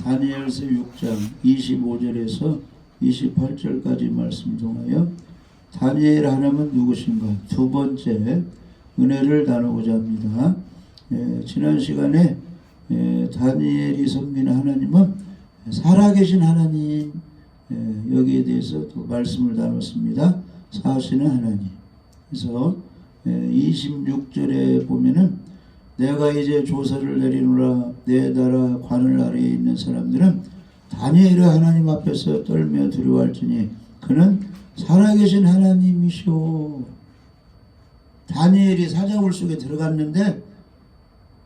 다니엘서 6장 25절에서 28절까지 말씀 통하여 다니엘 하나님은 누구신가 두 번째 은혜를 나누고자 합니다. 지난 시간에 다니엘이 섬기는 하나님은 살아계신 하나님, 여기에 대해서 또 말씀을 나눴습니다. 사시는 하나님. 그래서 26절에 보면은 내가 이제 조서를 내리노라 내 나라 관을 아래에 있는 사람들은 다니엘의 하나님 앞에서 떨며 두려워할지니 그는 살아계신 하나님이시오. 다니엘이 사자굴 속에 들어갔는데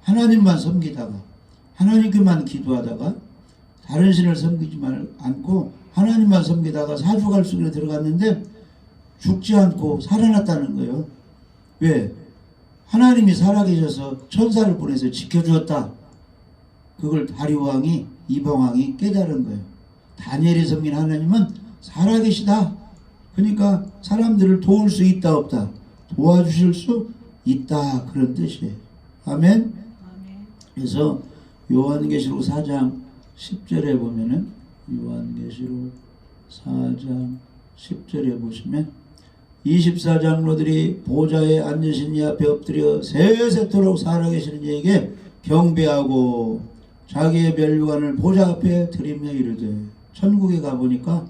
하나님만 섬기다가 하나님께만 기도하다가 다른 신을 섬기지 않고 하나님만 섬기다가 사자굴 속에 들어갔는데 죽지 않고 살아났다는 거예요. 왜? 하나님이 살아계셔서 천사를 보내서 지켜주었다. 그걸 다리오왕이 이방왕이 깨달은 거예요. 다니엘이 섬긴 하나님은 살아계시다. 그러니까 사람들을 도울 수 있다 없다? 도와주실 수 있다. 그런 뜻이에요. 아멘. 그래서 요한계시록 4장 10절에 보면은 요한계시록 4장 10절에 보시면 24장로들이 보좌에 앉으신 이 앞에 엎드려 세세토록 살아계시는 이에게 경배하고 자기의 멸류관을 보좌 앞에 드리며 이르되 천국에 가보니까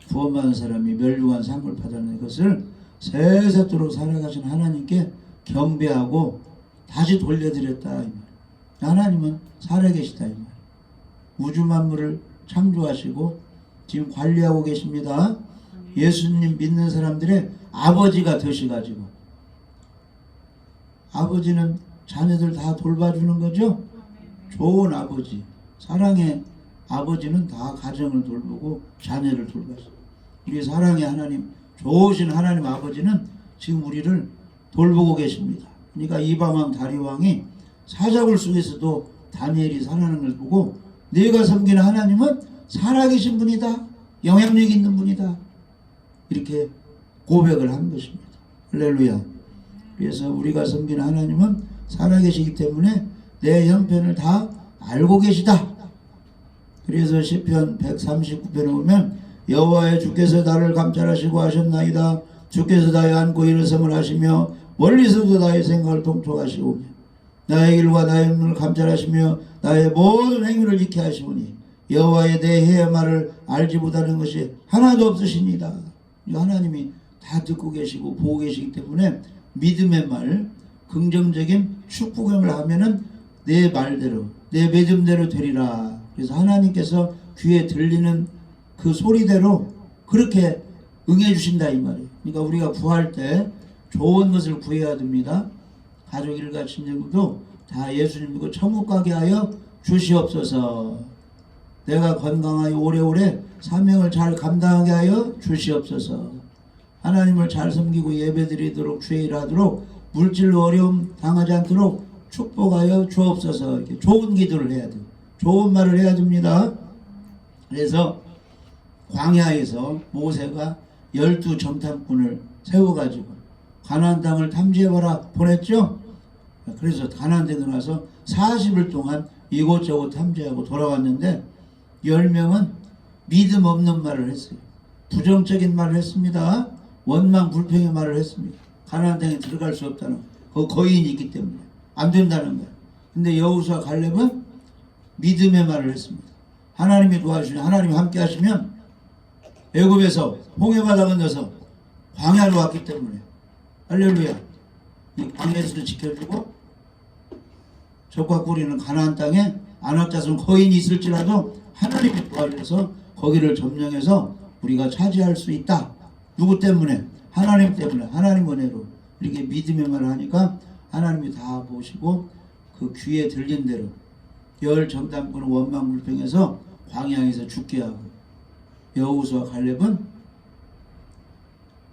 구원받은 사람이 멸류관 상을 받았는 것을 세세토록 살아가신 하나님께 경배하고 다시 돌려드렸다. 이 말. 하나님은 살아계시다. 이 말. 우주 만물을 창조하시고 지금 관리하고 계십니다. 예수님 믿는 사람들의 아버지가 되셔가지고 아버지는 자녀들 다 돌봐주는 거죠. 좋은 아버지, 사랑의 아버지는 다 가정을 돌보고 자녀를 돌봐서 우리 사랑의 하나님, 좋으신 하나님 아버지는 지금 우리를 돌보고 계십니다. 그러니까 이방왕 다리왕이 사자굴 속에서도 다니엘이 살아나는 걸 보고 내가 섬기는 하나님은 살아계신 분이다, 영향력 있는 분이다, 이렇게 고백을 한 것입니다. 할렐루야. 그래서 우리가 섬기는 하나님은 살아계시기 때문에 내 형편을 다 알고 계시다. 그래서 시편 139편에 보면 여호와의 주께서 나를 감찰하시고 하셨나이다. 주께서 나의 안고 일어섬을 하시며 멀리서도 나의 생각을 통촉하시오며 나의 길과 나의 눈을 감찰하시며 나의 모든 행위를 지켜 하시오니 여호와의 내 해의 말을 알지 못하는 것이 하나도 없으시니다. 하나님이 다 듣고 계시고 보고 계시기 때문에 믿음의 말, 긍정적인 축복을 하면은 내 말대로, 내 믿음대로 되리라. 그래서 하나님께서 귀에 들리는 그 소리대로 그렇게 응해 주신다 이 말이에요. 그러니까 우리가 구할 때 좋은 것을 구해야 됩니다. 가족 일가 친정도 다 예수님 믿고 천국 가게 하여 주시옵소서. 내가 건강하여 오래오래 사명을 잘 감당하게 하여 주시옵소서. 하나님을 잘 섬기고 예배드리도록 주일하도록 물질로 어려움 당하지 않도록 축복하여 주옵소서. 이렇게 좋은 기도를 해야 돼요. 좋은 말을 해야 됩니다. 그래서 광야에서 모세가 12정탐꾼을 세워가지고 가나안 땅을 탐지해봐라 보냈죠. 그래서 가나안 땅에 들어가서 40일 동안 이곳저곳 탐지하고 돌아왔는데 10명은 믿음 없는 말을 했어요. 부정적인 말을 했습니다. 원망 불평의 말을 했습니다. 가나안 땅에 들어갈 수 없다는 그 거인이 있기 때문에 안 된다는 거예요. 근데 여호수아 갈렙은 믿음의 말을 했습니다. 하나님이 도와주시면 하나님이 함께 하시면 애굽에서 홍해바다 건너서 광야로 왔기 때문에 할렐루야. 이 광야에서도 지켜주고 적과 꿀이는 가나안 땅에 안악자손 거인이 있을지라도 하나님이 도와주셔서 거기를 점령해서 우리가 차지할 수 있다. 누구 때문에? 하나님 때문에, 하나님 은혜로 이렇게 믿음의 말을 하니까 하나님이 다 보시고 그 귀에 들린 대로 열 정탐꾼은 원망 불평해서 광야에서 죽게 하고 여호수아 갈렙은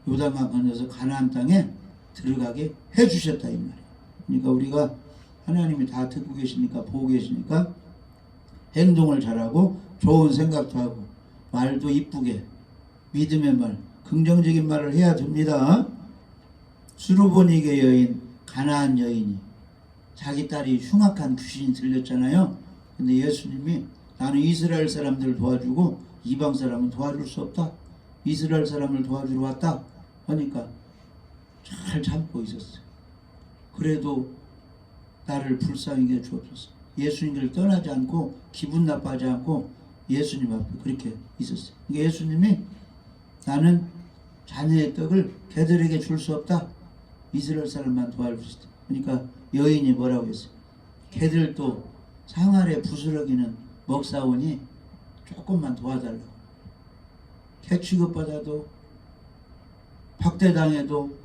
요단강 건너서 가나안 땅에 들어가게 해주셨다 이 말이에요. 그러니까 우리가 하나님이 다 듣고 계시니까 보고 계시니까 행동을 잘하고 좋은 생각도 하고 말도 이쁘게 믿음의 말, 긍정적인 말을 해야 됩니다. 수르보니게 여인, 가나안 여인이 자기 딸이 흉악한 귀신이 들렸잖아요. 근데 예수님이 나는 이스라엘 사람들을 도와주고 이방 사람은 도와줄 수 없다. 이스라엘 사람을 도와주러 왔다 하니까 잘 참고 있었어요. 그래도 나를 불쌍히 해 주옵소서. 예수님을 떠나지 않고 기분 나빠하지 않고 예수님 앞에 그렇게 있었어요. 예수님이 나는 자녀의 떡을 개들에게 줄 수 없다. 이스라엘 사람만 도와줄 수 있다. 그러니까 여인이 뭐라고 했어요? 개들도 상아래 부스러기는 먹사오니 조금만 도와달라고. 개 취급받아도 박대당해도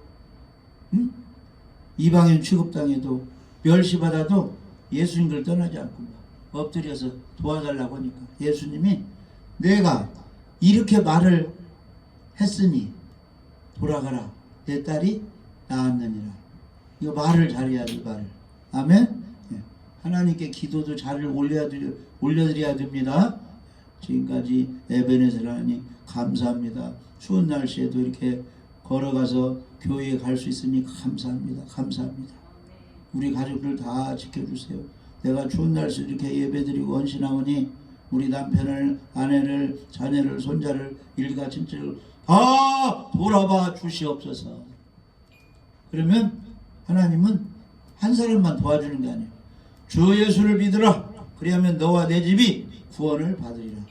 이방인 취급당해도 멸시받아도 예수님을 떠나지 않고 엎드려서 도와달라고 하니까 예수님이 내가 이렇게 말을 했으니 돌아가라. 내 딸이 나았느니라. 이거 말을 잘해야 돼. 말을. 아멘. 하나님께 기도도 잘 올려드려야 됩니다. 지금까지 에베네zer 하나님 감사합니다. 추운 날씨에도 이렇게 걸어가서 교회에 갈 수 있으니 감사합니다. 감사합니다. 우리 가족들 다 지켜주세요. 내가 추운 날씨 이렇게 예배드리고 헌신하오니 우리 남편을, 아내를, 자녀를, 손자를, 일가 친척을 다 돌아봐 주시옵소서. 그러면 하나님은 한 사람만 도와주는 게 아니에요. 주 예수를 믿으라. 그리하면 너와 내 집이 구원을 받으리라.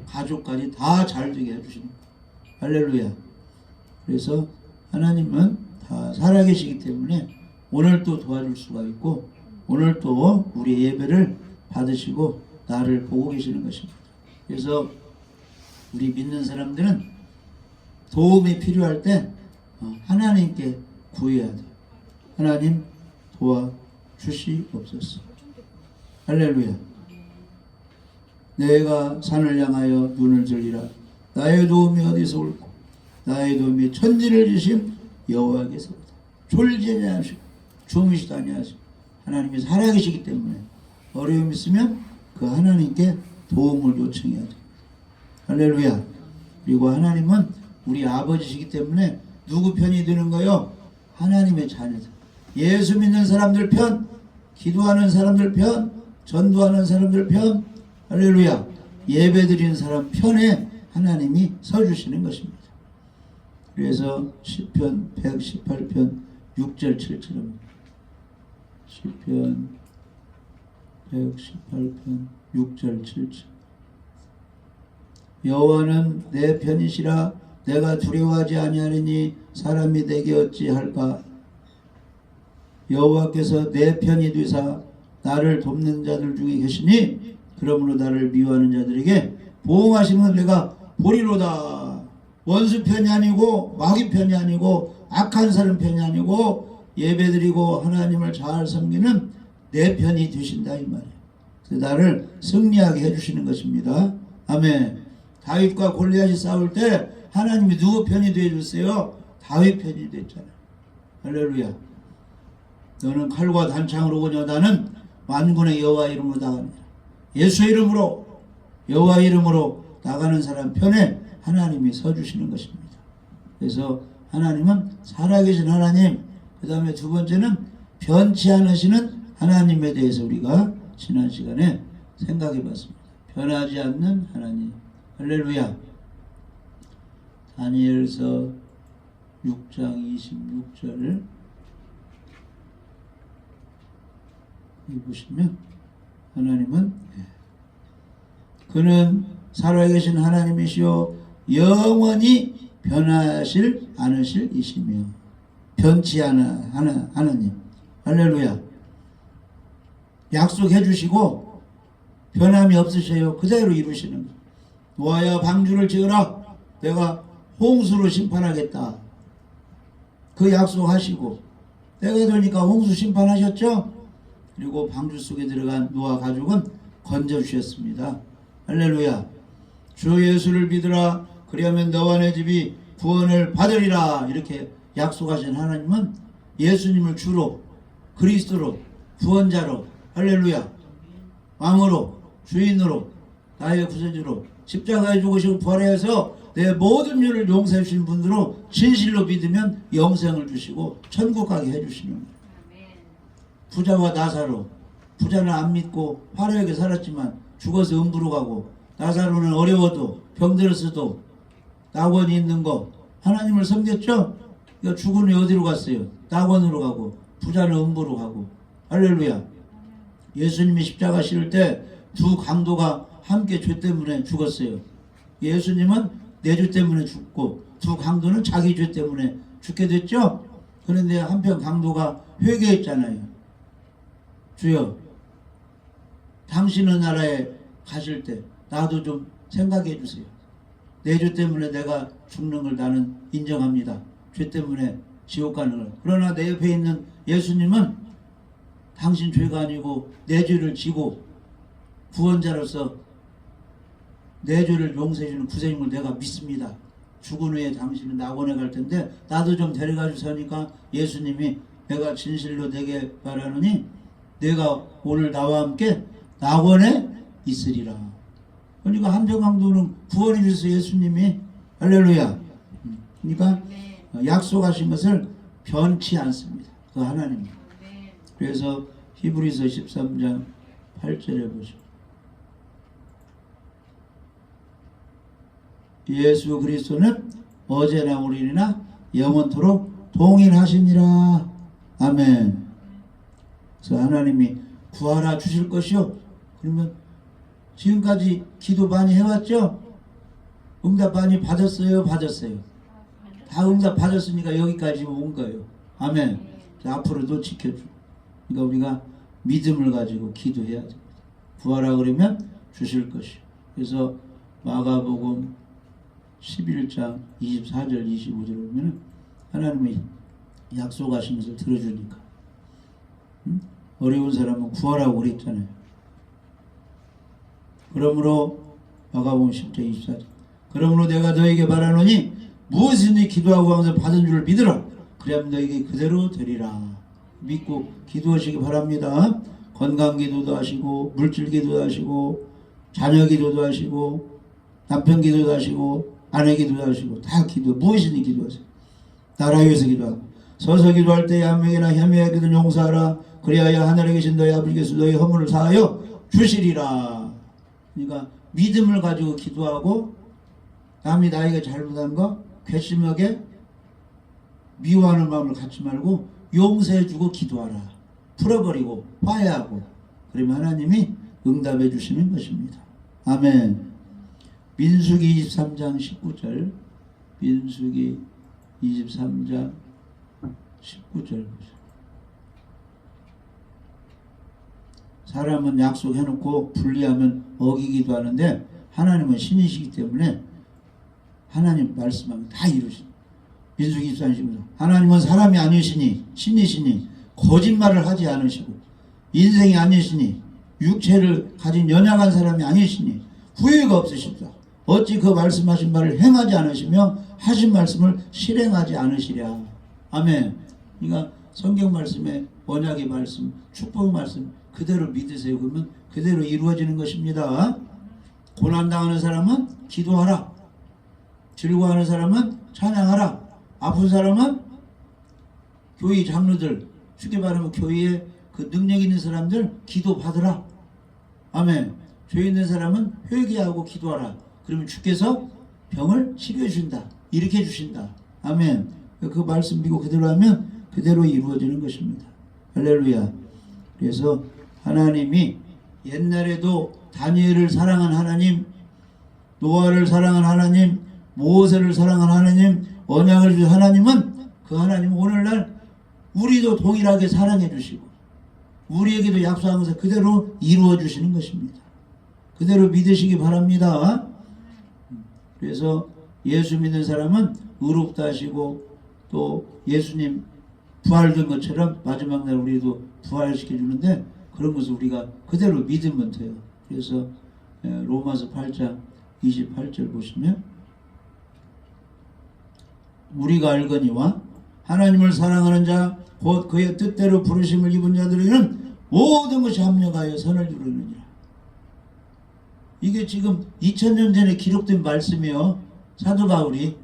가족까지 다 잘 되게 해주시는 거예요. 할렐루야. 그래서 하나님은 다 살아계시기 때문에 오늘 또 도와줄 수가 있고 오늘 또 우리 예배를 받으시고 나를 보고 계시는 것입니다. 그래서 우리 믿는 사람들은 도움이 필요할 때 하나님께 구해야 돼요. 하나님 도와주시옵소서. 할렐루야. 내가 산을 향하여 눈을 들리라. 나의 도움이 어디서 올까? 나의 도움이 천지를 지신 여호와께서부터. 졸지 아니하시고 주무시도 아니하시고 하나님이 살아계시기 때문에 어려움이 있으면 그 하나님께 도움을 요청해야 돼요. 할렐루야. 그리고 하나님은 우리 아버지시기 때문에 누구 편이 되는 거요? 하나님의 자녀들. 예수 믿는 사람들 편, 기도하는 사람들 편, 전도하는 사람들 편, 할렐루야. 예배드리는 사람 편에 하나님이 서주시는 것입니다. 그래서 시편 118편 6절 7절은 시편 118편 6절 7절 여호와는 내 편이시라. 내가 두려워하지 아니하리니 사람이 내게 어찌할까. 여호와께서 내 편이 되사 나를 돕는 자들 중에 계시니 그러므로 나를 미워하는 자들에게 보응하시는 내가 보리로다. 원수 편이 아니고 마귀 편이 아니고 악한 사람 편이 아니고 예배드리고 하나님을 잘 섬기는 내 편이 되신다 이 말이에요. 그래서 나를 승리하게 해주시는 것입니다. 아멘. 다윗과 골리앗이 싸울 때 하나님이 누구 편이 되어주세요? 다윗 편이 됐잖아요. 할렐루야. 너는 칼과 단창으로 오냐. 나는 만군의 여호와 이름으로 나갑니다. 예수 이름으로 여호와 이름으로 나가는 사람 편에 하나님이 서주시는 것입니다. 그래서 하나님은 살아계신 하나님, 그 다음에 두 번째는 변치 않으시는 하나님에 대해서 우리가 지난 시간에 생각해 봤습니다. 변하지 않는 하나님. 할렐루야. 다니엘서 6장 26절을 보시면 하나님은 그는 살아계신 하나님이시요 영원히 변하실 않으실 이시며 변치 않아 하나님. 할렐루야. 약속해 주시고 변함이 없으셔요. 그대로 이루시는 거예요. 노아야 방주를 지으라. 내가 홍수로 심판하겠다. 그 약속하시고 때가 되니까 홍수 심판하셨죠. 그리고 방주 속에 들어간 노아 가족은 건져주셨습니다. 할렐루야. 주 예수를 믿으라. 그리하면 너와 내 집이 구원을 받으리라. 이렇게 약속하신 하나님은 예수님을 주로 그리스도로 구원자로 할렐루야 왕으로 주인으로 나의 구세주로 십자가에 죽으시고 부활해서 내 모든 죄를 용서해 주신 분으로 진실로 믿으면 영생을 주시고 천국 가게 해주시는 거예요. 부자와 나사로 부자는 안 믿고 화려하게 살았지만 죽어서 음부로 가고, 나사로는 어려워도 병들었어도 낙원이 있는 거 하나님을 섬겼죠? 그러니까 죽은 후에 어디로 갔어요? 낙원으로 가고, 부자는 음부로 가고. 할렐루야. 예수님이 십자가 실을 때 두 강도가 함께 죄 때문에 죽었어요. 예수님은 내 죄 때문에 죽고, 두 강도는 자기 죄 때문에 죽게 됐죠? 그런데 한편 강도가 회개했잖아요. 주여, 당신의 나라에 가실 때 나도 좀 생각해 주세요. 내 죄 때문에 내가 죽는 걸 나는 인정합니다. 죄 때문에 지옥 가는 걸. 그러나 내 옆에 있는 예수님은 당신 죄가 아니고 내 죄를 지고 구원자로서 내 죄를 용서해 주는 구세주님을 내가 믿습니다. 죽은 후에 당신은 낙원에 갈 텐데 나도 좀 데려가 주시니까 예수님이 내가 진실로 내게 말하노니 내가 오늘 나와 함께 낙원에 있으리라. 그러니까 한평강도는 구원해 주셔서 예수님이. 할렐루야. 그러니까 약속하신 것을 변치 않습니다. 그 하나님. 그래서 히브리서 13장 8절에 보시죠. 예수 그리스도는 어제나 오늘이나 영원토록 동일하시니라. 아멘. 그래서 하나님이 구하라 주실 것이요. 그러면 지금까지 기도 많이 해왔죠? 응답 많이 받았어요? 받았어요? 다 응답 받았으니까 여기까지 온 거예요. 아멘. 자, 앞으로도 지켜줘. 그러니까 우리가 믿음을 가지고 기도해야 됩니다. 구하라 그러면 주실 것이요. 그래서 마가복음 11장 24절 25절을 보면 하나님이 약속하신 것을 들어주니까 어려운 사람은 구하라고 그랬잖아요. 그러므로 마가복음 10장 24절 그러므로 내가 너에게 말하노니 무엇이든지 기도하고 항상 받은 줄을 믿으라. 그래야 너에게 그대로 되리라. 믿고 기도하시기 바랍니다. 건강 기도도 하시고 물질 기도도 하시고 자녀 기도도 하시고 남편 기도도 하시고 아내 기도도 하시고 다 기도 무엇이든지 기도하세요. 나라 위해서 기도하고 서서 기도할 때에 한 명이나 혐의하거든 용서하라. 그리하여 하늘에 계신 너희 아버지께서 너희 허물을 사하여 주시리라. 그러니까 믿음을 가지고 기도하고 남이 나에게 잘못한 거 괘씸하게 미워하는 마음을 갖지 말고 용서해주고 기도하라. 풀어버리고 화해하고 그러면 하나님이 응답해 주시는 것입니다. 아멘. 민수기 23장 19절 민수기 23장 19절 보세요. 사람은 약속해놓고 분리하면 어기기도 하는데 하나님은 신이시기 때문에 하나님 말씀하면 다 이루십니다. 민수기 23장 19절 하나님은 사람이 아니시니 신이시니 거짓말을 하지 않으시고 인생이 아니시니 육체를 가진 연약한 사람이 아니시니 후회가 없으십니다. 어찌 그 말씀하신 바를 행하지 않으시며 하신 말씀을 실행하지 않으시랴. 아멘. 그러니까 성경 말씀에 언약의 말씀, 축복의 말씀 그대로 믿으세요. 그러면 그대로 이루어지는 것입니다. 고난당하는 사람은 기도하라. 즐거워하는 사람은 찬양하라. 아픈 사람은 교회 장로들, 쉽게 말하면 교회에 그 능력 있는 사람들 기도 받으라. 아멘. 죄 있는 사람은 회개하고 기도하라. 그러면 주께서 병을 치료해 준다. 일으켜 주신다. 아멘. 그 말씀 믿고 그대로 하면 그대로 이루어지는 것입니다. 할렐루야. 그래서 하나님이 옛날에도 다니엘을 사랑한 하나님, 노아를 사랑한 하나님, 모세를 사랑한 하나님, 언약을 주신 하나님은 그 하나님은 오늘날 우리도 동일하게 사랑해 주시고 우리에게도 약속한 것을 그대로 이루어 주시는 것입니다. 그대로 믿으시기 바랍니다. 그래서 예수 믿는 사람은 의롭다 하시고 또 예수님 부활된 것처럼 마지막 날 우리도 부활시켜 주는데 그런 것을 우리가 그대로 믿으면 돼요. 그래서 로마서 8장 28절 보시면 우리가 알거니와 하나님을 사랑하는 자 곧 그의 뜻대로 부르심을 입은 자들에게는 모든 것이 합력하여 선을 이루느니라. 이게 지금 2000년 전에 기록된 말씀이에요. 사도 바울이.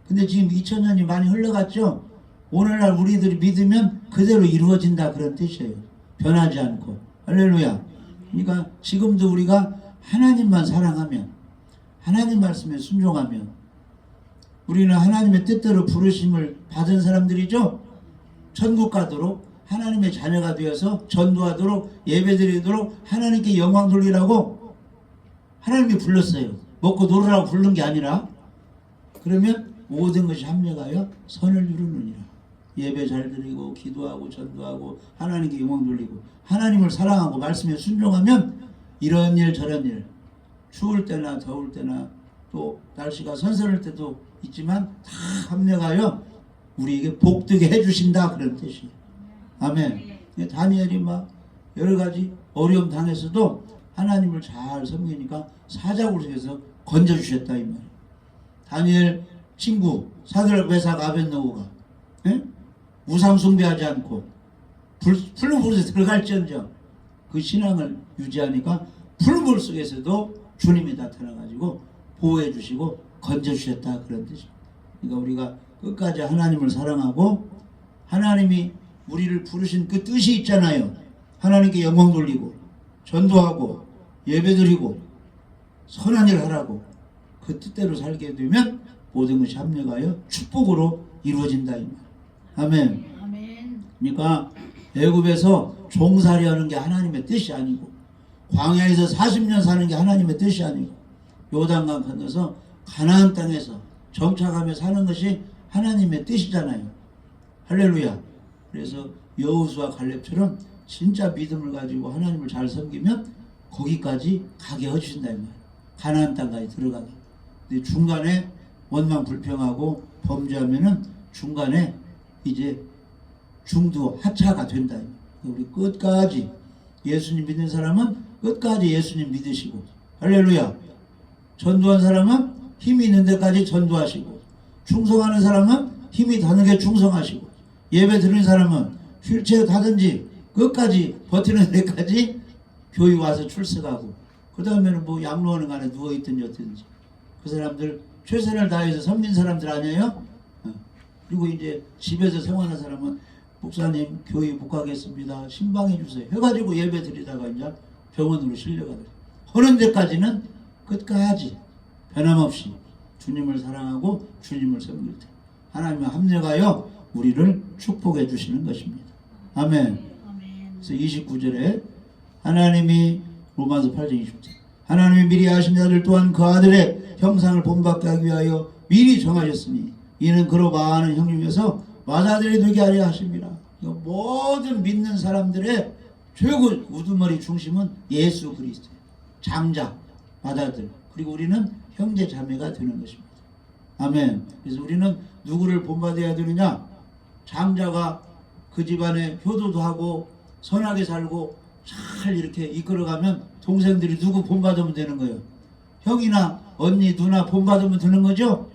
근데 지금 2000년이 많이 흘러갔죠. 오늘날 우리들이 믿으면 그대로 이루어진다 그런 뜻이에요. 변하지 않고. 할렐루야. 그러니까 지금도 우리가 하나님만 사랑하면, 하나님 말씀에 순종하면, 우리는 하나님의 뜻대로 부르심을 받은 사람들이죠. 천국 가도록, 하나님의 자녀가 되어서 전도하도록, 예배드리도록, 하나님께 영광 돌리라고 하나님이 불렀어요. 먹고 놀으라고 부른 게 아니라. 그러면 모든 것이 합력하여 선을 이루느니라. 예배 잘 드리고 기도하고 전도하고 하나님께 영광 돌리고 하나님을 사랑하고 말씀에 순종하면 이런 일 저런 일, 추울 때나 더울 때나 또 날씨가 선선할 때도 있지만 다 합력하여 우리에게 복되게 해주신다, 그런 뜻이에요. 아멘. 다니엘이 막 여러 가지 어려움 당해서도 하나님을 잘 섬기니까 사자굴 속에서 건져주셨다, 이 말이에요. 다니엘 친구 사드락 메삭 아벳느고가 우상 숭배하지 않고 푸른 불에 들어갈지언정 그 신앙을 유지하니까 푸른 불 속에서도 주님이 나타나가지고 보호해 주시고 건져주셨다, 그런 뜻입니다. 그러니까 우리가 끝까지 하나님을 사랑하고 하나님이 우리를 부르신 그 뜻이 있잖아요. 하나님께 영광 돌리고 전도하고 예배드리고 선한 일 하라고 그 뜻대로 살게 되면 모든 것이 합력하여 축복으로 이루어진다, 이 말. 아멘. 그러니까 애굽에서 종살이 하는 게 하나님의 뜻이 아니고 광야에서 40년 사는 게 하나님의 뜻이 아니고 요단강 건너서 가나안 땅에서 정착하며 사는 것이 하나님의 뜻이잖아요. 할렐루야. 그래서 여호수아 갈렙처럼 진짜 믿음을 가지고 하나님을 잘 섬기면 거기까지 가게 해주신다, 이 말이에요. 가나안 땅까지 들어가게. 근데 중간에 원망 불평하고 범죄하면은 중간에 이제 중도 하차가 된다. 우리 끝까지 예수님 믿는 사람은 끝까지 예수님 믿으시고, 할렐루야. 전도한 사람은 힘이 있는 데까지 전도하시고, 충성하는 사람은 힘이 다는 게 충성하시고, 예배 드리는 사람은 휠체어 타든지 끝까지 버티는 데까지 교회 와서 출석하고, 그 다음에는 뭐 양로하는 간에 누워있든지 어든지 그 사람들 최선을 다해서 섬긴 사람들 아니에요? 그리고 이제 집에서 생활하는 사람은 목사님 교회 못 가겠습니다, 신방해 주세요 해가지고 예배 드리다가 이제 병원으로 실려가더라고요. 하는 데까지는 끝까지 변함없이 주님을 사랑하고 주님을 섬길 때 하나님과 합력하여 우리를 축복해 주시는 것입니다. 아멘. 그래서 29절에 하나님이 로마서 8장 20절 하나님이 미리 아신 자들 또한 그 아들의 형상을 본받게 하기 위하여 미리 정하셨으니 이는 그로 많은 형님에서 마다들이 되게 하려 하십니다. 모든 믿는 사람들의 최고 우두머리 중심은 예수 그리스도예요. 장자, 마다들, 그리고 우리는 형제 자매가 되는 것입니다. 아멘. 그래서 우리는 누구를 본받아야 되느냐? 장자가 그 집안에 효도도 하고 선하게 살고 잘 이렇게 이끌어가면 동생들이 누구 본받으면 되는 거예요. 형이나 언니, 누나 본받으면 되는 거죠.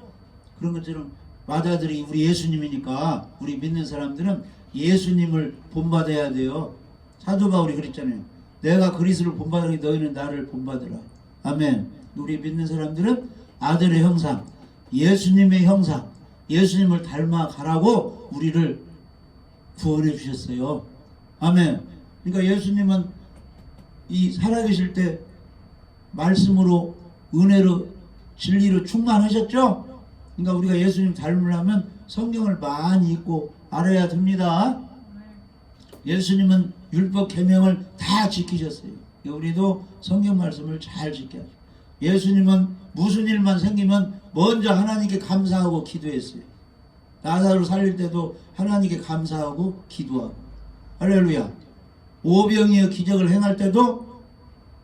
그런 것처럼 마다들이 우리 예수님이니까 우리 믿는 사람들은 예수님을 본받아야 돼요. 사도 바울이 그랬잖아요. 내가 그리스도를 본받으니 너희는 나를 본받으라. 아멘. 우리 믿는 사람들은 아들의 형상, 예수님의 형상, 예수님을 닮아가라고 우리를 구원해 주셨어요. 아멘. 그러니까 예수님은 이 살아계실 때 말씀으로 은혜로 진리로 충만하셨죠. 그러니까 우리가 예수님 닮으려면 성경을 많이 읽고 알아야 됩니다. 예수님은 율법 계명을 다 지키셨어요. 우리도 성경 말씀을 잘 지켜야 돼요. 예수님은 무슨 일만 생기면 먼저 하나님께 감사하고 기도했어요. 나사로 살릴 때도 하나님께 감사하고 기도하고, 할렐루야. 오병이어 기적을 행할 때도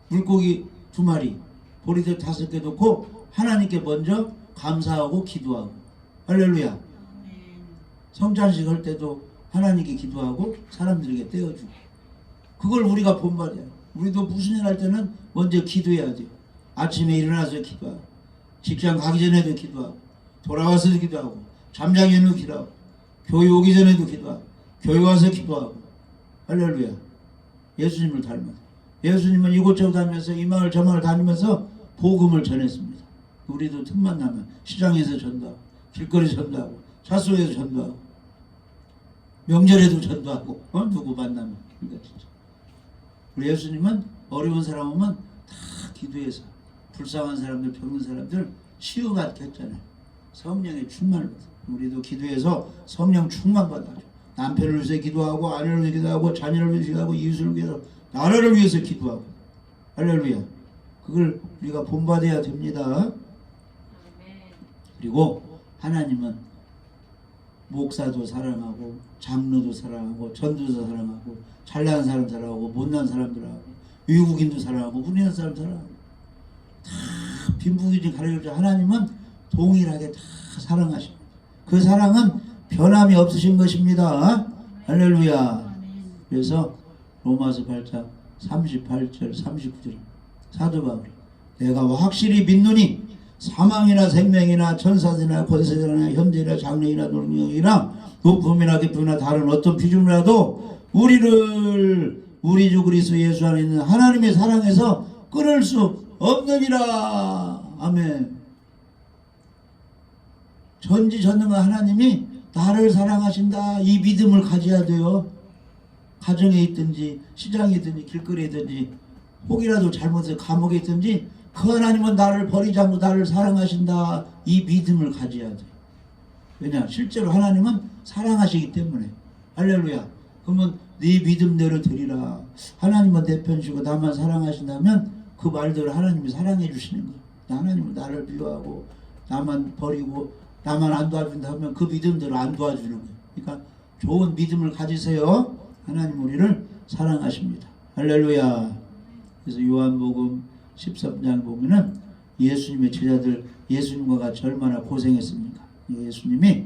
물고기 2마리 보리들 5개 놓고 하나님께 먼저 감사하고 기도하고, 할렐루야. 성찬식 할 때도 하나님께 기도하고 사람들에게 떼어주고, 그걸 우리가 본받아요. 우리도 무슨 일 할 때는 먼저 기도해야 돼요. 아침에 일어나서 기도하고, 직장 가기 전에도 기도하고, 돌아와서도 기도하고, 잠자기에도 기도하고, 교회 오기 전에도 기도하고, 교회 와서 기도하고, 할렐루야. 예수님을 닮아서, 예수님은 이곳저곳 다니면서 이 마을 저 마을 다니면서 복음을 전했습니다. 우리도 틈만 나면 시장에서 전도하고, 길거리 전도하고, 차 속에서 전도하고, 명절에도 전도하고, 누구 만나면. 그러니까 진짜 우리 예수님은 어려운 사람 오면 다 기도해서 불쌍한 사람들, 병든 사람들 치유받게 했잖아요. 성령의 충만을 받아. 우리도 기도해서 성령 충만 받아줘. 남편을 위해서 기도하고, 아내를 위해서 기도하고, 자녀를 위해서 기도하고, 이웃을 위해서, 나라를 위해서 기도하고. 할렐루야. 그걸 우리가 본받아야 됩니다. 그리고 하나님은 목사도 사랑하고, 장로도 사랑하고, 전도도 사랑하고, 잘난 사람 사랑하고, 못난 사람들하고, 외국인도 사랑하고, 우리나라 사람 사랑하고, 다 빈부귀진 가려주죠. 하나님은 동일하게 다 사랑하십니다. 그 사랑은 변함이 없으신 것입니다. 할렐루야. 그래서 로마서 8장 38절 39절 사도 바울이 내가 확실히 믿노니 사망이나 생명이나 천사들이나 권세들이나 현재나 장래이나 능력이나 높음이나 깊음이나 다른 어떤 비중이라도 우리를 우리 주 그리스도 예수 안에 있는 하나님의 사랑에서 끊을 수 없느니라. 아멘. 전지전능한 하나님이 나를 사랑하신다. 이 믿음을 가져야 돼요. 가정에 있든지 시장에 있든지 길거리에 있든지 혹이라도 잘못해서 감옥에 있든지 그 하나님은 나를 버리지 않고 나를 사랑하신다. 이 믿음을 가져야 돼. 왜냐? 실제로 하나님은 사랑하시기 때문에. 할렐루야. 그러면 네 믿음대로 드리라. 하나님은 내 편이시고 나만 사랑하신다면 그 말대로 하나님이 사랑해 주시는 거야. 하나님은 나를 비워하고 나만 버리고 나만 안 도와준다면 그 믿음대로 안 도와주는 거예요. 그러니까 좋은 믿음을 가지세요. 하나님 우리를 사랑하십니다. 할렐루야. 그래서 요한복음 13장 보면은 예수님의 제자들 예수님과 같이 얼마나 고생했습니까? 예수님이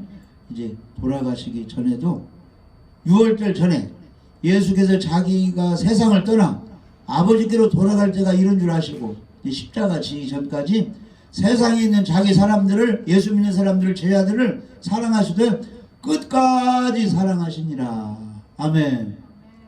이제 돌아가시기 전에도 6월절 전에 예수께서 자기가 세상을 떠나 아버지께로 돌아갈 때가 이런 줄 아시고 십자가 지기 전까지 세상에 있는 자기 사람들을 예수 믿는 사람들을 제자들을 사랑하시되 끝까지 사랑하시니라. 아멘.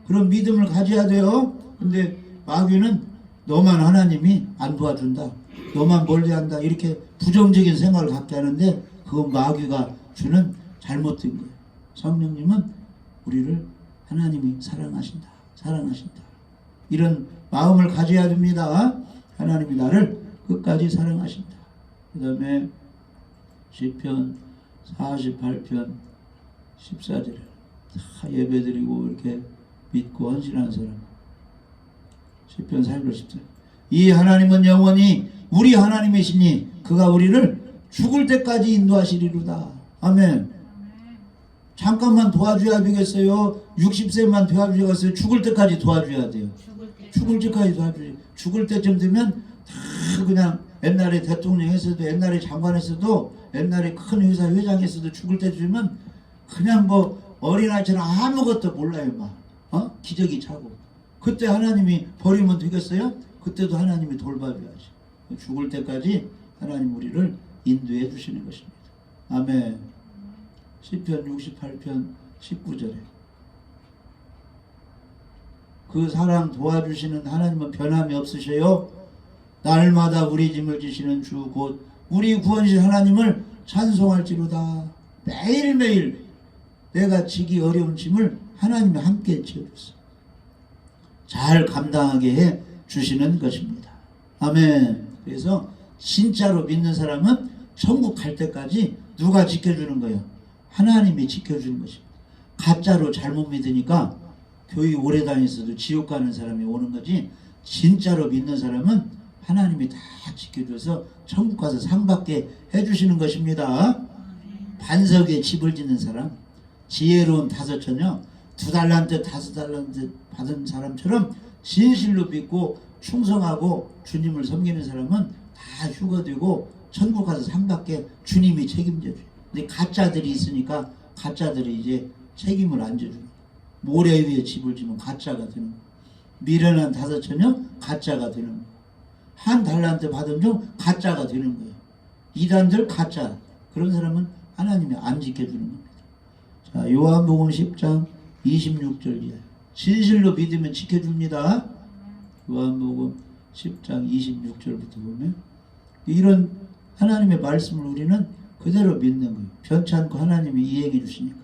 그런 믿음을 가져야 돼요. 근데 마귀는 너만 하나님이 안 도와준다, 너만 멀리한다 이렇게 부정적인 생각을 갖게 하는데 그건 마귀가 주는 잘못된 거예요. 성령님은 우리를 하나님이 사랑하신다, 사랑하신다 이런 마음을 가져야 됩니다. 하나님이 나를 끝까지 사랑하신다. 그 다음에 시편 48편 14절에 다 예배드리고 이렇게 믿고 헌신하는 사람. 시편 48편 14절 이 하나님은 영원히 우리 하나님이시니 그가 우리를 죽을 때까지 인도하시리로다. 아멘. 잠깐만 도와줘야 되겠어요? 60세만 도와주겠어요? 죽을 때까지 도와줘야 돼요. 죽을 때까지 도와줘야. 죽을 때쯤 되면 다 그냥 옛날에 대통령 했어도 옛날에 장관 했어도 옛날에 큰 회사 회장 했어도 죽을 때쯤은 그냥 뭐 어린아이처럼 아무것도 몰라요. 막 기저귀 차고 그때 하나님이 버리면 되겠어요? 그때도 하나님이 돌봐줘야지. 죽을 때까지 하나님 우리를 인도해 주시는 것입니다. 아멘. 시편 68편 19절에 그 사랑 도와주시는 하나님은 변함이 없으셔요. 날마다 우리 짐을 지시는 주 곧 우리 구원이신 하나님을 찬송할지로다. 매일매일 내가 지기 어려운 짐을 하나님이 함께 지어줬어. 잘 감당하게 해 주시는 것입니다. 아멘. 그래서 진짜로 믿는 사람은 천국 갈 때까지 누가 지켜주는 거예요? 하나님이 지켜주는 것입니다. 가짜로 잘못 믿으니까 교회 오래 다녔어도 지옥 가는 사람이 오는 거지, 진짜로 믿는 사람은 하나님이 다 지켜줘서 천국 가서 상 받게 해주시는 것입니다. 반석에 집을 짓는 사람, 지혜로운 5처녀 2달란트 5달란트 받은 사람처럼 진실로 믿고 충성하고 주님을 섬기는 사람은 다 휴거되고 천국 가서 상 받게 주님이 책임져줘요. 근데 가짜들이 있으니까 가짜들이 이제 책임을 안 져줘요. 모래 위에 집을 지면 가짜가 되는 거예요. 미련한 5처녀 가짜가 되는 거예요. 1달란트 받은 종 가짜가 되는 거예요. 이단들 가짜. 그런 사람은 하나님이 안 지켜주는 겁니다. 자, 요한복음 10장 26절 이하에 진실로 믿으면 지켜줍니다. 요한복음 10장 26절부터 보면 이런 하나님의 말씀을 우리는 그대로 믿는 거예요. 변찮고 하나님이 이행해 주시니까.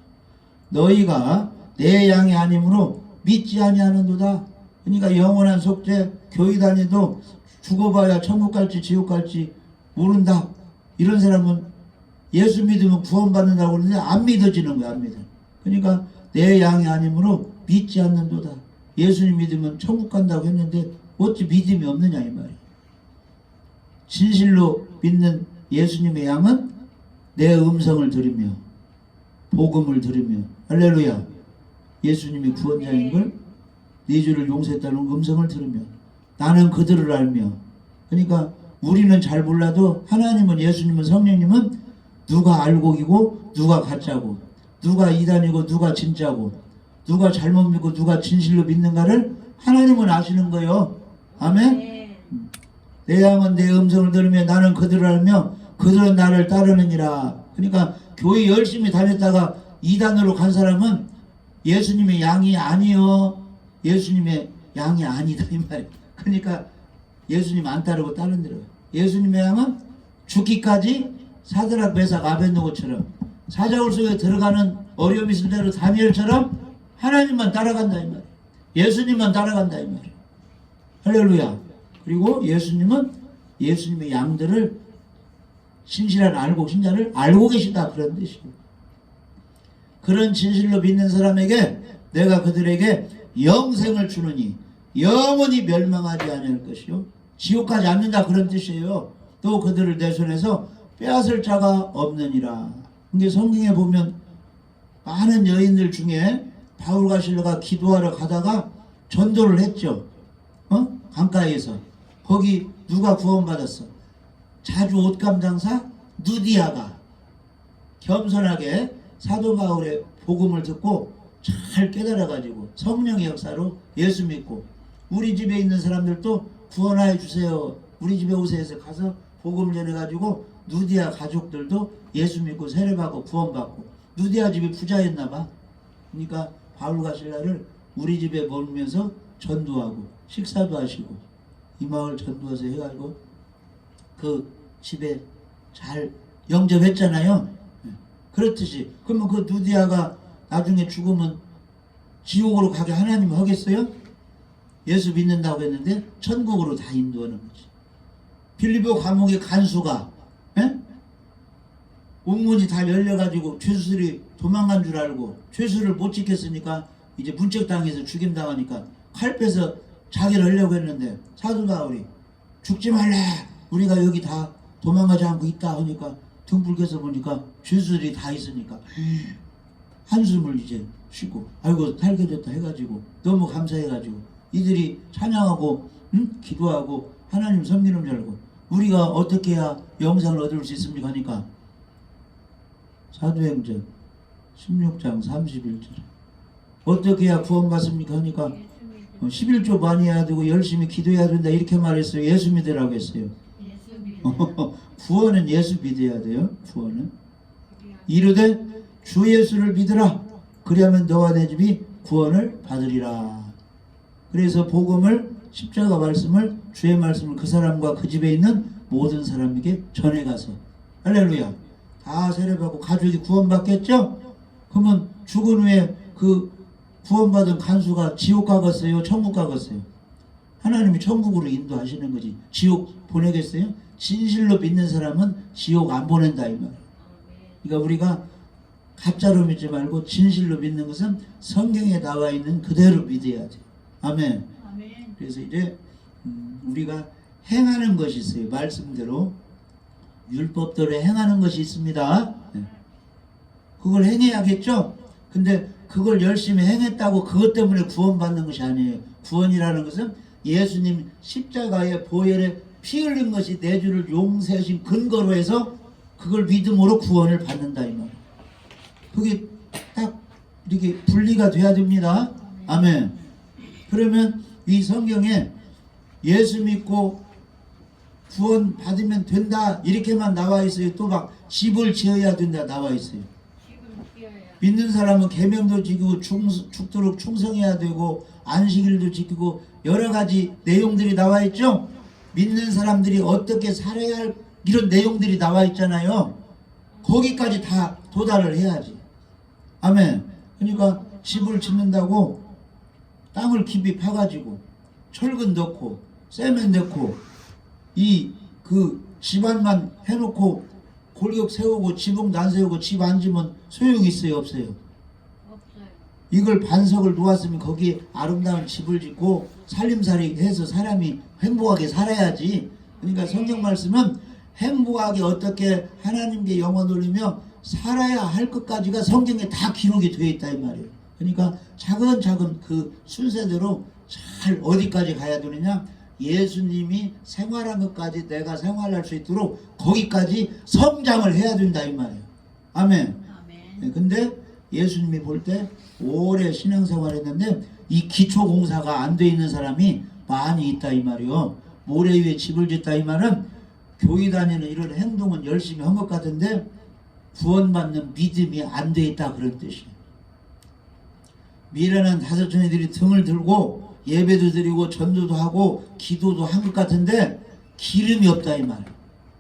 너희가 내 양이 아니므로 믿지 아니하는도다. 그러니까 영원한 속죄, 교회 다니도 죽어봐야 천국 갈지 지옥 갈지 모른다. 이런 사람은 예수 믿으면 구원받는다고 그러는데 안 믿어지는 거야. 안 믿어. 그러니까 내 양이 아니므로 믿지 않는도다. 예수님 믿으면 천국 간다고 했는데 어찌 믿음이 없느냐 이 말이야. 진실로 믿는 예수님의 양은 내 음성을 들으며 복음을 들으며 할렐루야. 예수님이 구원자인 걸 네 죄를 용서했다는 음성을 들으며 나는 그들을 알며. 그러니까 우리는 잘 몰라도 하나님은, 예수님은, 성령님은 누가 알곡이고 누가 가짜고 누가 이단이고 누가 진짜고 누가 잘못 믿고 누가 진실로 믿는가를 하나님은 아시는 거예요. 아멘. 내 양은 내 음성을 들으며 나는 그들을 알며 그들은 나를 따르느니라. 그러니까 교회 열심히 다녔다가 이단으로 간 사람은 예수님의 양이 아니요. 예수님의 양이 아니다 이 말이에요. 그러니까 예수님 안 따르고 다른 데로. 예수님의 양은 죽기까지 사드락 메삭 아벳느고처럼 사자굴 속에 들어가는 어려움이 있을 대로 다니엘처럼 하나님만 따라간다 이 말이에요. 예수님만 따라간다 이 말이에요. 할렐루야. 그리고 예수님은 예수님의 양들을, 신실한 알곡 신자를 알고 계시다 그런 뜻이고, 그런 진실로 믿는 사람에게 내가 그들에게 영생을 주느니 영원히 멸망하지 않을 것이요 지옥 가지 않는다 그런 뜻이에요. 또 그들을 내 손에서 빼앗을 자가 없느니라. 이게 성경에 보면 많은 여인들 중에 바울과 실라가 기도하러 가다가 전도를 했죠. 강가에서. 거기 누가 구원받았어? 자주 옷감 장사 누디아가 겸손하게 사도 바울의 복음을 듣고 잘 깨달아가지고 성령의 역사로 예수 믿고, 우리 집에 있는 사람들도 구원하여 주세요, 우리 집에 오세요 해서 가서 복음을 전해가지고 누디아 가족들도 예수 믿고 세례받고 구원받고. 누디아 집이 부자였나봐. 그러니까 바울과 실라를 우리 집에 머물면서 전도하고 식사도 하시고 이 마을 전도해서 해가지고 그 집에 잘 영접했잖아요. 그렇듯이 그러면 그 누디아가 나중에 죽으면 지옥으로 가게 하나님 하겠어요? 예수 믿는다고 했는데 천국으로 다 인도하는 거지. 빌립보 감옥의 간수가 옥문이 다 열려가지고 죄수들이 도망간 줄 알고 죄수를 못 지켰으니까 이제 문책당해서 죽임당하니까 칼 빼서 자기를 하려고 했는데 사도 바울이 죽지 말라, 우리가 여기 다 도망가지 않고 있다 하니까 등불 켜서 보니까 죄수들이 다 있으니까 한숨을 이제 쉬고 아이고 살게졌다 해가지고 너무 감사해가지고 이들이 찬양하고 기도하고 하나님 섬기는 줄 알고 우리가 어떻게 해야 영생을 얻을 수 있습니까 하니까 사도행전 16장 31절 어떻게 해야 구원받습니까 하니까 11조 많이 해야 되고 열심히 기도해야 된다 이렇게 말했어요. 예수 믿으라고 했어요. 구원은 예수 믿어야 돼요. 구원은 이르되 주 예수를 믿으라, 그리하면 너와 내 집이 구원을 받으리라. 그래서 복음을, 십자가 말씀을, 주의 말씀을 그 사람과 그 집에 있는 모든 사람에게 전해가서 할렐루야 다 세례받고 가족이 구원받겠죠? 그러면 죽은 후에 그 구원받은 간수가 지옥 가겠어요? 천국 가겠어요? 하나님이 천국으로 인도하시는 거지. 지옥 보내겠어요? 진실로 믿는 사람은 지옥 안 보낸다 이 말이에요. 그러니까 우리가 가짜로 믿지 말고 진실로 믿는 것은 성경에 나와 있는 그대로 믿어야 돼요. 아멘. 아멘. 그래서 이제 우리가 행하는 것이 있어요. 말씀대로 율법대로 행하는 것이 있습니다. 그걸 행해야겠죠? 근데 그걸 열심히 행했다고 그것 때문에 구원받는 것이 아니에요. 구원이라는 것은 예수님 십자가의 보혈에 피 흘린 것이 내 죄를 용서하신 근거로 해서 그걸 믿음으로 구원을 받는다 이 말. 그게 딱 이렇게 분리가 돼야 됩니다. 아멘. 그러면 이 성경에 예수 믿고 구원 받으면 된다 이렇게만 나와 있어요. 또 막 집을 지어야 된다 나와 있어요. 믿는 사람은 계명도 지키고 죽도록 충성해야 되고 안식일도 지키고 여러 가지 내용들이 나와 있죠. 믿는 사람들이 어떻게 살아야 할 이런 내용들이 나와 있잖아요. 거기까지 다 도달을 해야지. 아멘. 그러니까 집을 짓는다고 땅을 깊이 파가지고 철근 넣고 세면 넣고 이 그 집안만 해놓고 골격 세우고 지붕도 안 세우고 집 앉으면 소용이 있어요 없어요? 없어요. 이걸 반석을 놓았으면 거기에 아름다운 집을 짓고 살림살이 해서 사람이 행복하게 살아야지. 그러니까 성경 말씀은 행복하게 어떻게 하나님께 영혼 돌리며 살아야 할 것까지가 성경에 다 기록이 되어 있다 이 말이에요. 그러니까 차근차근 그 순서대로 잘 어디까지 가야 되느냐, 예수님이 생활한 것까지 내가 생활할 수 있도록 거기까지 성장을 해야 된다 이 말이에요. 아멘. 아멘. 근데 예수님이 볼 때 오래 신앙생활 했는데 이 기초공사가 안 돼 있는 사람이 많이 있다 이 말이요. 모래 위에 집을 짓다 이 말은 교회 다니는 이런 행동은 열심히 한 것 같은데 구원받는 믿음이 안 돼 있다 그런 뜻이에요. 미래는 다섯천이들이 등을 들고 예배도 드리고 전도도 하고 기도도 한 것 같은데 기름이 없다 이 말이에요.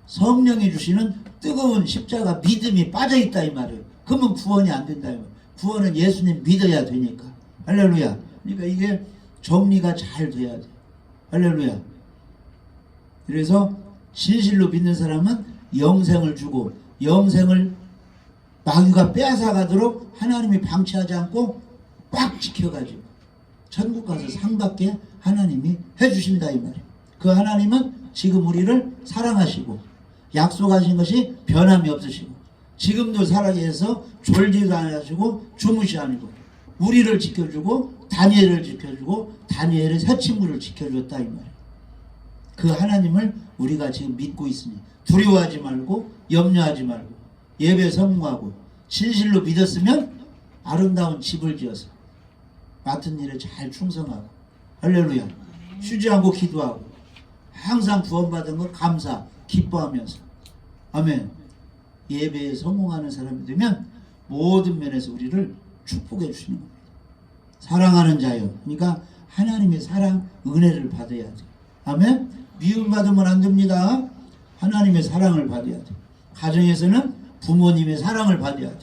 성령이 주시는 뜨거운 십자가 믿음이 빠져있다 이 말이에요. 그러면 구원이 안 된다 이 말이에요. 구원은 예수님 믿어야 되니까. 할렐루야. 그러니까 이게 정리가 잘 돼야 돼. 할렐루야. 그래서 진실로 믿는 사람은 영생을 주고 영생을 마귀가 빼앗아가도록 하나님이 방치하지 않고 꽉 지켜가지고 천국 가서 상 받게 하나님이 해주신다 이 말이에요. 그 하나님은 지금 우리를 사랑하시고 약속하신 것이 변함이 없으시고 지금도 살아계셔서 졸지도 않으시고 주무시 아니고 우리를 지켜주고 다니엘을 지켜주고 다니엘의 새 친구를 지켜줬다 이 말이에요. 그 하나님을 우리가 지금 믿고 있으니 두려워하지 말고 염려하지 말고 예배 성공하고 진실로 믿었으면 아름다운 집을 지어서 맡은 일에 잘 충성하고 할렐루야. 쉬지 않고 기도하고 항상 구원받은 것 감사 기뻐하면서 아멘. 예배에 성공하는 사람이 되면 모든 면에서 우리를 축복해 주시는 겁니다. 사랑하는 자요. 그러니까 하나님의 사랑 은혜를 받아야 돼. 아멘. 미움 받으면 안 됩니다. 하나님의 사랑을 받아야 돼. 가정에서는 부모님의 사랑을 받아야 돼.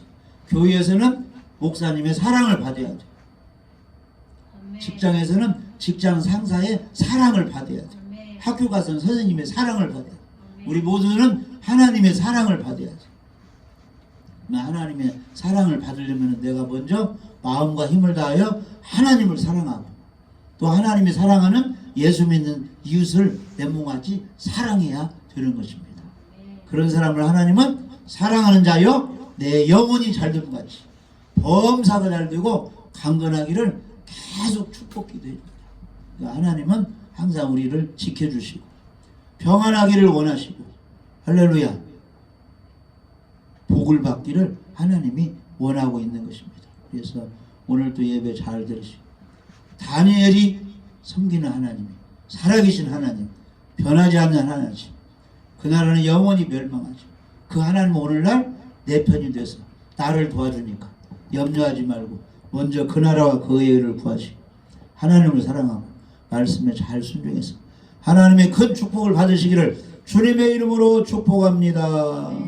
교회에서는 목사님의 사랑을 받아야 돼. 직장에서는 직장 상사의 사랑을 받아야 돼. 학교 가서는 선생님의 사랑을 받아야 돼. 우리 모두는 하나님의 사랑을 받아야 돼. 하나님의 사랑을 받으려면 내가 먼저 마음과 힘을 다하여 하나님을 사랑하고 또 하나님이 사랑하는 예수 믿는 이웃을 내 몸같이 사랑해야 되는 것입니다. 그런 사람을 하나님은 사랑하는 자여 내 영혼이 잘됨 같이 범사가 잘 되고 강건하기를 계속 축복 기도해줍니다. 그러니까 하나님은 항상 우리를 지켜주시고 평안하기를 원하시고 할렐루야 복을 받기를 하나님이 원하고 있는 것입니다. 그래서 오늘도 예배 잘 들으시고 다니엘이 섬기는 하나님이 살아계신 하나님 변하지 않는 하나님 그 나라는 영원히 멸망하죠. 그 하나님은 오늘날 내 편이 돼서 나를 도와주니까 염려하지 말고 먼저 그 나라와 그의 의를 구하시고 하나님을 사랑하고 말씀에 잘 순종해서 하나님의 큰 축복을 받으시기를 주님의 이름으로 축복합니다.